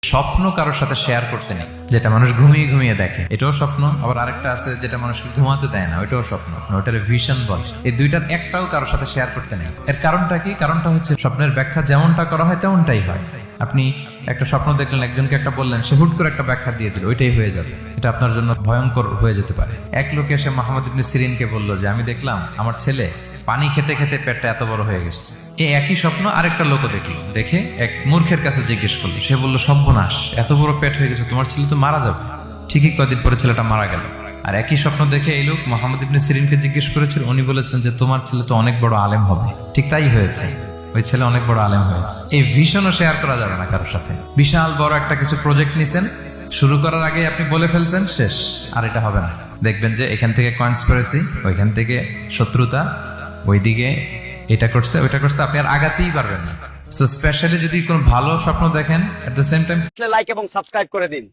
স্বপ্ন কারোর সাথে শেয়ার করতে নেই, যেটা মানুষ ঘুমিয়ে ঘুমিয়ে দেখে এটাও স্বপ্ন, আবার আরেকটা আছে যেটা মানুষকে ঘুমাতে দেয় না, ওইটাও স্বপ্ন, ওটার ভিশন বলে। এই দুইটার একটাও কারোর সাথে শেয়ার করতে নেই। এর কারণটা কি? কারণটা হচ্ছে স্বপ্নের ব্যাখ্যা যেমনটা করা হয় তেমনটাই হয়। আপনি একটা স্বপ্ন দেখলেন, একজনকে একটা বললেন, সে হুট করে একটা ব্যাখ্যা দিয়ে দিল, ওইটাই হয়ে যাবে। এটা আপনার জন্য ভয়ঙ্কর হয়ে যেতে পারে। এক লোক এসে মুহাম্মদ ইবনে সিরিনকে বলল যে আমি দেখলাম আমার ছেলে পানি খেতে খেতে পেটটা এত বড় হয়ে গেছে। এই একই স্বপ্ন আরেকটা লোকও দেখলো, দেখে এক মূর্খের কাছে জিজ্ঞেস করলো। সে বলল সর্বনাশ, এত বড় পেট হয়ে গেছে, তোমার ছেলে তো মারা যাবে। ঠিকই কয়েকদিন পরে ছেলেটা মারা গেল। আর একই স্বপ্ন দেখে এই লোক মুহাম্মদ ইবনে সিরিনকে জিজ্ঞেস করেছিল, উনি বলেছেন যে তোমার ছেলে তো অনেক বড় আলেম হবে। ঠিক তাই হয়েছে, ওই ছেলে অনেক বড় আলেম হয়েছে। এই ভিশনও শেয়ার করা যাবে না কারোর সাথে। বিশাল বড় একটা কিছু প্রজেক্ট নিছেন, শুরু করার আগে আপনি বলে ফেলছেন, শেষ, আর এটা হবে না। দেখবেন যে এখান থেকে কনস্পিরেসি, ওইখান থেকে শত্রুতা, ওইদিকে এটা করছে ওইটা করছে, আপনি আর আগাতেই পারবেন না। সো স্পেশালি যদি কোনো ভালো স্বপ্ন দেখেন, at the same time like এবং সাবস্ক্রাইব করে দিন।